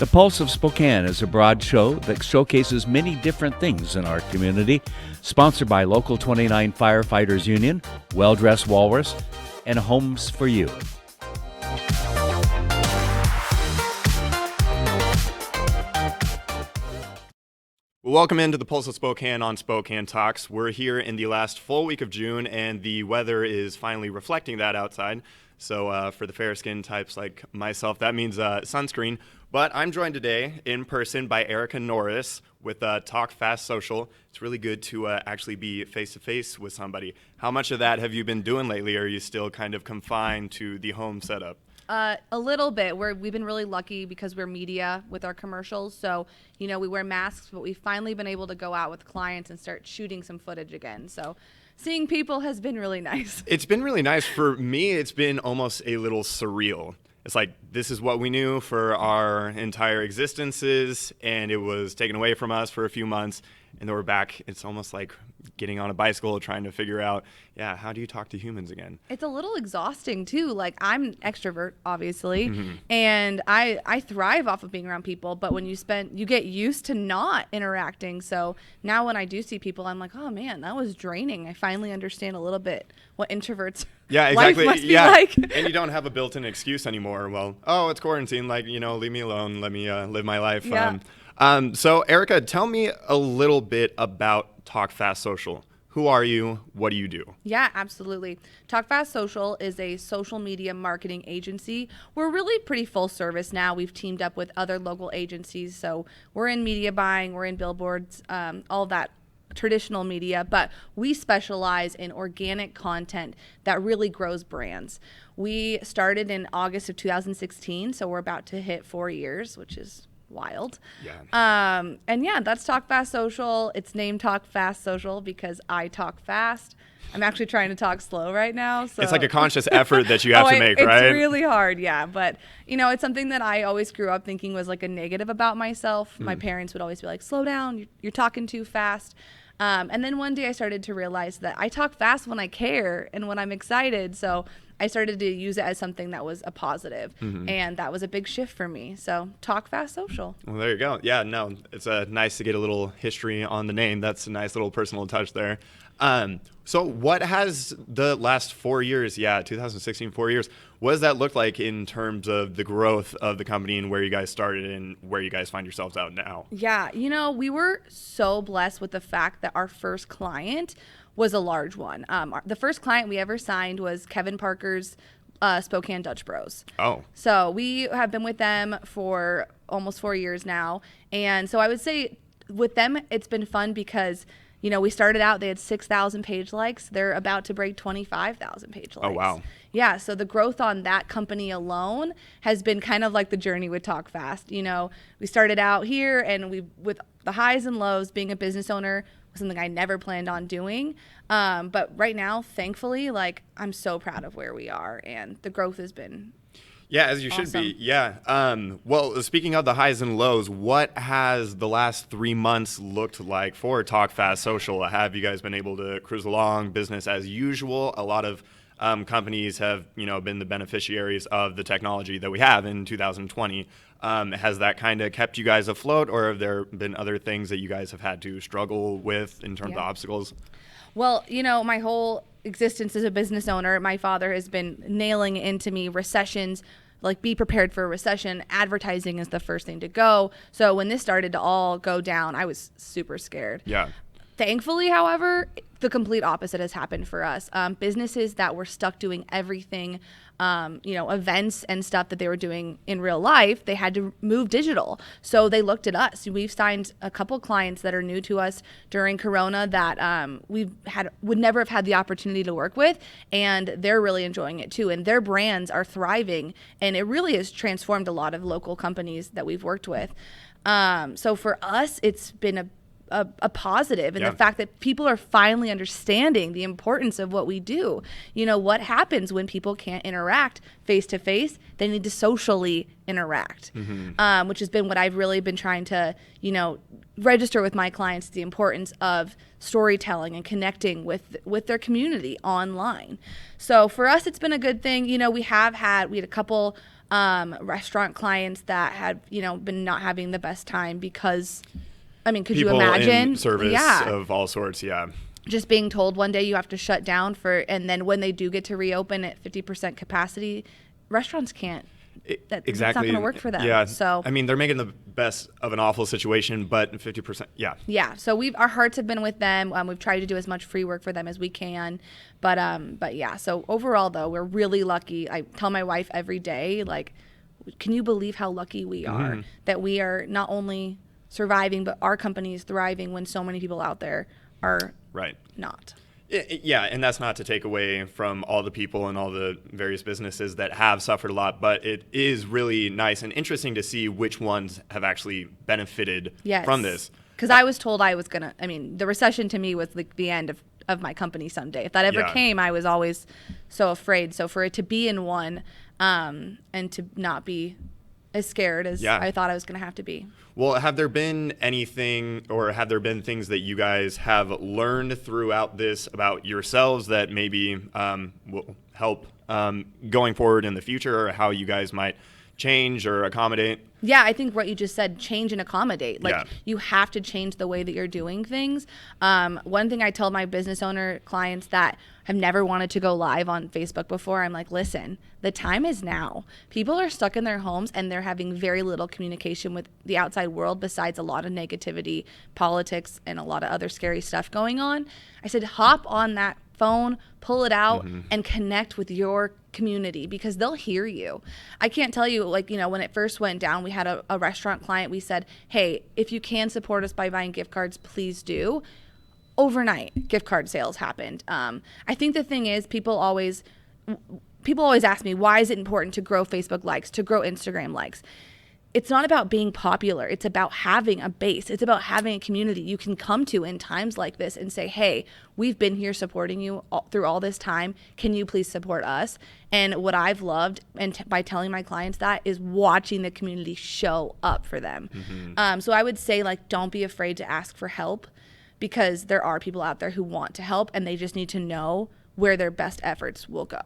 The Pulse of Spokane is a broad show that showcases many different things in our community, sponsored by Local 29 Firefighters Union, Well Dressed Walrus, and Homes for You. Welcome into the Pulse of Spokane on Spokane Talks. We're here in the last full week of June, and the weather is finally reflecting that outside. So for the fair skin types like myself, that means sunscreen. But I'm joined today in person by Erica Norris with Talk Fast Social. It's really good to actually be face-to-face with somebody. How much of that have you been doing lately, or are you still kind of confined to the home setup? A little bit. We've been really lucky because we're media with our commercials. So, we wear masks, but we've finally been able to go out with clients and start shooting some footage again. So seeing people has been really nice. It's been really nice. For me, it's been almost a little surreal. It's like, this is what we knew for our entire existences, and it was taken away from us for a few months, and then we're back. It's almost like getting on a bicycle, trying to figure out, how do you talk to humans again? It's a little exhausting, too. Like, I'm an extrovert, obviously, and I thrive off of being around people, but when you get used to not interacting. So now when I do see people, I'm like, oh, man, that was draining. I finally understand a little bit what introverts life must be like. And you don't have a built-in excuse anymore. Well, it's quarantine. Like, leave me alone. Let me live my life. Yeah. So, Erica, tell me a little bit about Talk Fast Social. Who are you? What do you do? Yeah, absolutely. Talk Fast Social is a social media marketing agency. We're really pretty full service now. We've teamed up with other local agencies. So we're in media buying, we're in billboards, all that traditional media, but we specialize in organic content that really grows brands. We started in August of 2016, so we're about to hit 4 years, which is wild. Yeah. And that's Talk Fast Social. It's named Talk Fast Social because I talk fast. I'm actually trying to talk slow right now. So it's like a conscious effort that you have to make, right? It's really hard, yeah. But, it's something that I always grew up thinking was like a negative about myself. My parents would always be like, slow down, you're talking too fast. And then one day I started to realize that I talk fast when I care and when I'm excited. So I started to use it as something that was a positive. And that was a big shift for me. So Talk Fast Social. Well, there you go. Yeah, no, it's nice to get a little history on the name. That's a nice little personal touch there. So what has the last 4 years, 2016, 4 years, what does that look like in terms of the growth of the company and where you guys started and where you guys find yourselves out now? Yeah, we were so blessed with the fact that our first client was a large one. The first client we ever signed was Kevin Parker's Spokane Dutch Bros. Oh. So we have been with them for almost 4 years now. And so I would say with them, it's been fun because we started out, they had 6,000 page likes. They're about to break 25,000 page likes. Oh, wow. Yeah, so the growth on that company alone has been kind of like the journey with Talk Fast. We started out here and with the highs and lows, being a business owner was something I never planned on doing. But right now, thankfully, I'm so proud of where we are and the growth has been Yeah, as you awesome. Should be. Yeah. Well, speaking of the highs and lows, what has the last 3 months looked like for Talk Fast Social? Have you guys been able to cruise along, business as usual? A lot of companies have, been the beneficiaries of the technology that we have in 2020. Has that kind of kept you guys afloat, or have there been other things that you guys have had to struggle with in terms of obstacles? Well, my whole existence as a business owner, my father has been nailing into me recessions, like be prepared for a recession. Advertising is the first thing to go. So when this started to all go down, I was super scared. Yeah. Thankfully, however, the complete opposite has happened for us. Businesses that were stuck doing everything, events and stuff that they were doing in real life, they had to move digital. So they looked at us. We've signed a couple clients that are new to us during Corona that would never have had the opportunity to work with, and they're really enjoying it too. And their brands are thriving, and it really has transformed a lot of local companies that we've worked with. So for us, it's been a positive, and Yeah. the fact that people are finally understanding the importance of what we do. You know, what happens when people can't interact face to face? They need to socially interact, which has been what I've really been trying to, you know, register with my clients, the importance of storytelling and connecting with their community online. So for us, it's been a good thing. You know, we had a couple restaurant clients that had, you know, been not having the best time because, I mean, could you People imagine? in service Yeah. of all sorts, yeah. Just being told one day you have to shut down and then when they do get to reopen at 50% capacity, restaurants can't. That's not going to work for them. Yeah. So I mean, they're making the best of an awful situation, but 50%, yeah. yeah. So our hearts have been with them. We've tried to do as much free work for them as we can, but yeah. So overall, though, we're really lucky. I tell my wife every day, like, can you believe how lucky we are that we are not only surviving, but our company is thriving when so many people out there are not. Yeah, and that's not to take away from all the people and all the various businesses that have suffered a lot, but it is really nice and interesting to see which ones have actually benefited from this. Because I was told I was going to, I mean, the recession to me was like the end of my company someday. If that ever came, I was always so afraid. So for it to be in one and to not be as scared as I thought I was going to have to be. Well, have there been anything or have there been things that you guys have learned throughout this about yourselves that maybe will help going forward in the future, or how you guys might change or accommodate? Yeah, I think what you just said, change and accommodate. Like, you have to change the way that you're doing things. One thing I tell my business owner clients that have never wanted to go live on Facebook before, I'm like, listen, the time is now. People are stuck in their homes and they're having very little communication with the outside world besides a lot of negativity, politics, and a lot of other scary stuff going on. I said, hop on that phone, pull it out, and connect with your community because they'll hear you. I can't tell you, like, you know, when it first went down, we had a restaurant client. We said, hey, if you can support us by buying gift cards, please do. Overnight, gift card sales happened. I think the thing is, people always ask me, why is it important to grow Facebook likes, to grow Instagram likes? It's not about being popular. It's about having a base. It's about having a community you can come to in times like this and say, hey, we've been here supporting you through all this time. Can you please support us? And what I've loved, and by telling my clients that, is watching the community show up for them. So I would say, like, don't be afraid to ask for help, because there are people out there who want to help and they just need to know where their best efforts will go.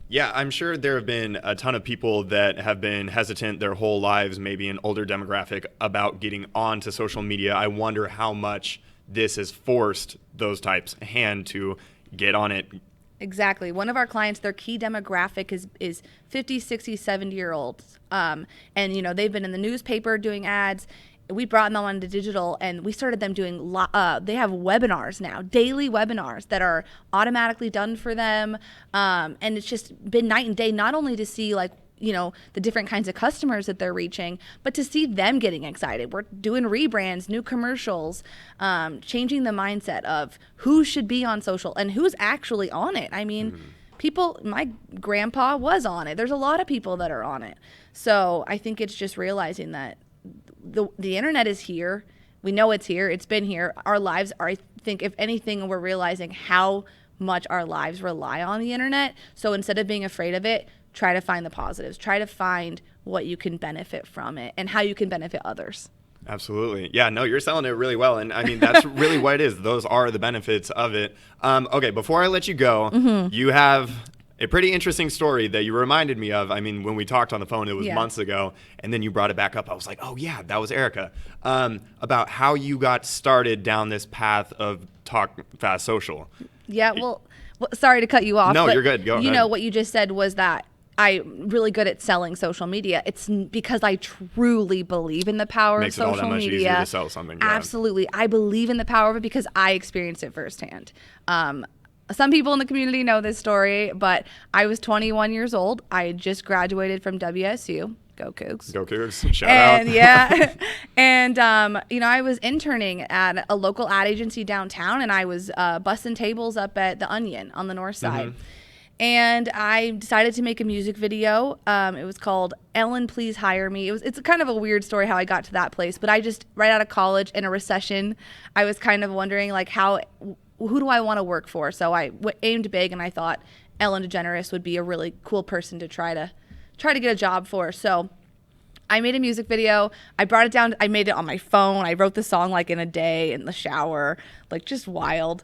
Yeah, I'm sure there have been a ton of people that have been hesitant their whole lives, maybe an older demographic, about getting onto social media. I wonder how much this has forced those types' hand to get on it. Exactly. One of our clients, their key demographic is 50, 60, 70-year-olds. And, you know, they've been in the newspaper doing ads. We brought them onto digital, and we started them doing, they have webinars now, daily webinars that are automatically done for them. And it's just been night and day, not only to see, like, you know, the different kinds of customers that they're reaching, but to see them getting excited. We're doing rebrands, new commercials, changing the mindset of who should be on social and who's actually on it. I mean, people, my grandpa was on it. There's a lot of people that are on it. So I think it's just realizing that the internet is here. We know it's here. It's been here. Our lives are, I think, if anything, we're realizing how much our lives rely on the internet. So instead of being afraid of it, try to find the positives. Try to find what you can benefit from it and how you can benefit others. Absolutely. Yeah, no, you're selling it really well. And I mean, that's really what it is. Those are the benefits of it. Okay, before I let you go, you have a pretty interesting story that you reminded me of. I mean, when we talked on the phone, it was months ago, and then you brought it back up. I was like, oh yeah, that was Erica. About how you got started down this path of Talk Fast Social. Yeah, well, sorry to cut you off. No, but you're good. Go ahead. You know, what you just said was that I'm really good at selling social media. It's because I truly believe in the power of social media. Makes it all that much easier to sell something. Yeah. Absolutely. I believe in the power of it because I experienced it firsthand. Some people in the community know this story, but I was 21 years old. I had just graduated from WSU. Go Cougs. Go Cougs. Shout out. Yeah. And, you know, I was interning at a local ad agency downtown, and I was bussing tables up at the Onion on the north side. And I decided to make a music video. It was called Ellen, Please Hire Me. It's kind of a weird story how I got to that place, but I just, right out of college in a recession, I was kind of wondering like who do I want to work for? So I aimed big, and I thought Ellen DeGeneres would be a really cool person to try to get a job for. So I made a music video. I brought it down. I made it on my phone. I wrote the song like in a day in the shower, like just wild.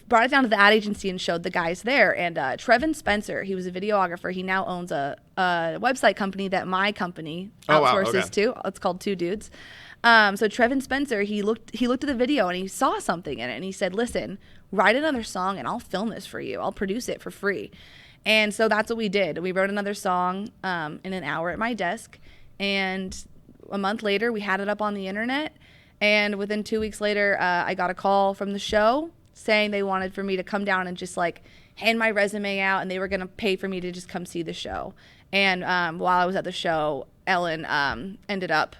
Brought it down to the ad agency and showed the guys there. And Trevin Spencer, he was a videographer. He now owns a website company that my company outsources to. It's called Two Dudes. So Trevin Spencer, he looked at the video and he saw something in it, and he said, "Listen, write another song and I'll film this for you. I'll produce it for free." And so that's what we did. We wrote another song in an hour at my desk, and a month later we had it up on the internet. And within 2 weeks later, I got a call from the show saying they wanted for me to come down and just like hand my resume out, and they were going to pay for me to just come see the show. And while I was at the show, Ellen ended up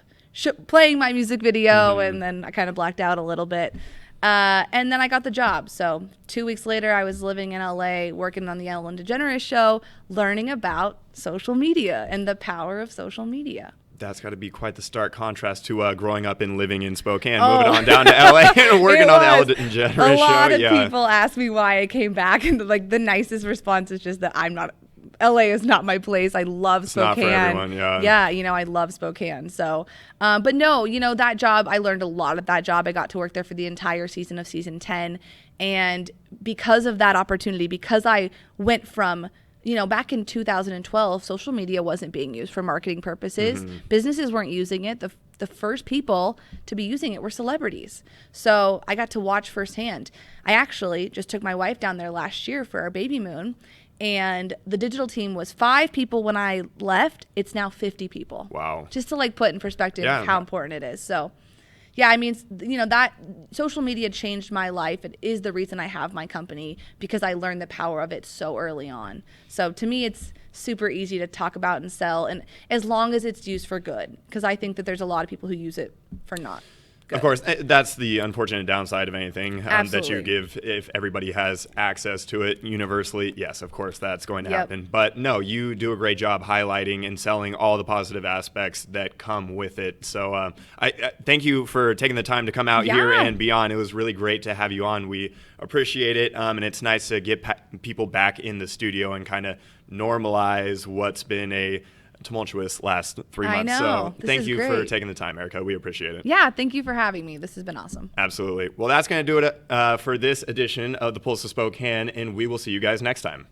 playing my music video, and then I kind of blacked out a little bit. And then I got the job. So 2 weeks later, I was living in LA, working on the Ellen DeGeneres show, learning about social media and the power of social media. That's got to be quite the stark contrast to growing up and living in Spokane, moving on down to LA and working on the Ellen DeGeneres show. A lot of people ask me why I came back, and like the nicest response is just that LA is not my place. I love Spokane. Not for everyone, yeah. Yeah, I love Spokane. So, but no, that job, I learned a lot at that job. I got to work there for the entire season of season 10. And because of that opportunity, because I went from, back in 2012, social media wasn't being used for marketing purposes. Businesses weren't using it. The first people to be using it were celebrities. So I got to watch firsthand. I actually just took my wife down there last year for our baby moon, and the digital team was 5 people when I left. It's now 50 people. Wow. Just to like put in perspective how important it is. So yeah, I mean, that social media changed my life. It is the reason I have my company, because I learned the power of it so early on. So to me, it's super easy to talk about and sell, and as long as it's used for good, because I think that there's a lot of people who use it for not good. Of course, that's the unfortunate downside of anything that you give. If everybody has access to it universally, yes, of course, that's going to happen. But no, you do a great job highlighting and selling all the positive aspects that come with it. So I thank you for taking the time to come out here and be on. It was really great to have you on. We appreciate it, and it's nice to get people back in the studio and kind of normalize what's been a tumultuous last 3 months. I know. So thank you for taking the time, Erica. We appreciate it. Yeah, thank you for having me. This has been awesome. Absolutely. Well, that's going to do it for this edition of the Pulse of Spokane, and we will see you guys next time.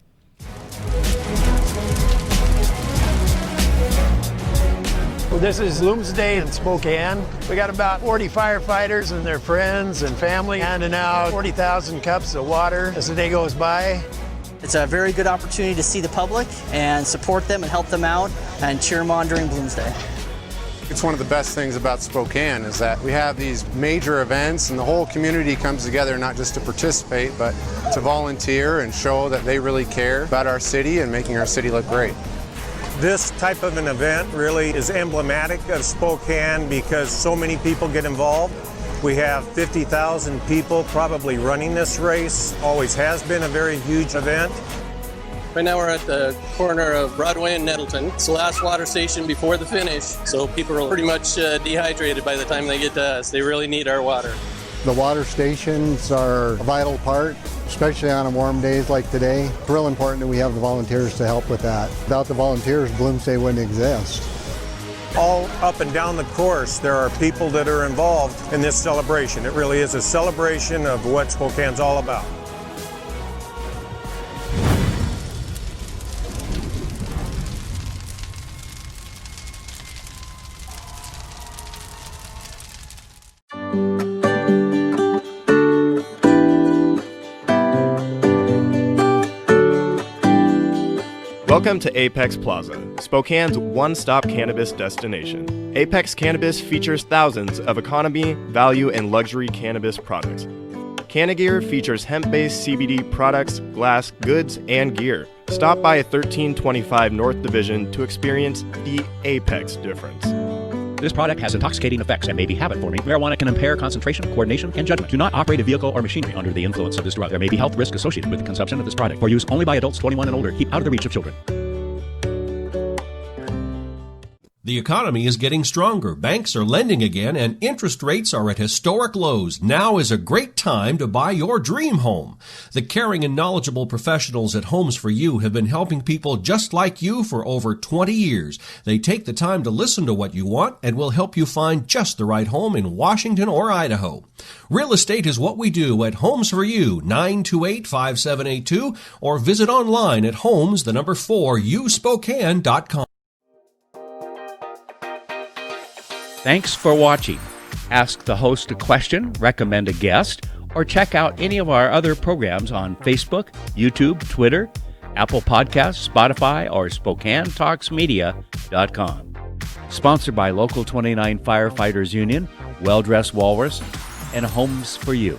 Well, this is Bloomsday in Spokane. We got about 40 firefighters and their friends and family handing out 40,000 cups of water as the day goes by. It's a very good opportunity to see the public and support them and help them out and cheer them on during Bloomsday. It's one of the best things about Spokane is that we have these major events and the whole community comes together not just to participate, but to volunteer and show that they really care about our city and making our city look great. This type of an event really is emblematic of Spokane because so many people get involved. We have 50,000 people probably running this race. Always has been a very huge event. Right now we're at the corner of Broadway and Nettleton. It's the last water station before the finish, so people are pretty much dehydrated by the time they get to us. They really need our water. The water stations are a vital part, especially on warm days like today. It's real important that we have the volunteers to help with that. Without the volunteers, Bloomsday wouldn't exist. All up and down the course, there are people that are involved in this celebration. It really is a celebration of what Spokane's all about. Welcome to Apex Plaza, Spokane's one-stop cannabis destination. Apex Cannabis features thousands of economy, value, and luxury cannabis products. Cannagear features hemp-based CBD products, glass, goods, and gear. Stop by 1325 North Division to experience the Apex difference. This product has intoxicating effects and may be habit-forming. Marijuana can impair concentration, coordination, and judgment. Do not operate a vehicle or machinery under the influence of this drug. There may be health risks associated with the consumption of this product. For use only by adults 21 and older. Keep out of the reach of children. The economy is getting stronger. Banks are lending again, and interest rates are at historic lows. Now is a great time to buy your dream home. The caring and knowledgeable professionals at Homes for You have been helping people just like you for over 20 years. They take the time to listen to what you want and will help you find just the right home in Washington or Idaho. Real estate is what we do at Homes for You, 928-5782, or visit online at homes4uspokane.com. Thanks for watching. Ask the host a question, recommend a guest, or check out any of our other programs on Facebook, YouTube, Twitter, Apple Podcasts, Spotify, or SpokaneTalksMedia.com. Sponsored by Local 29 Firefighters Union, Well Dressed Walrus, and Homes for You.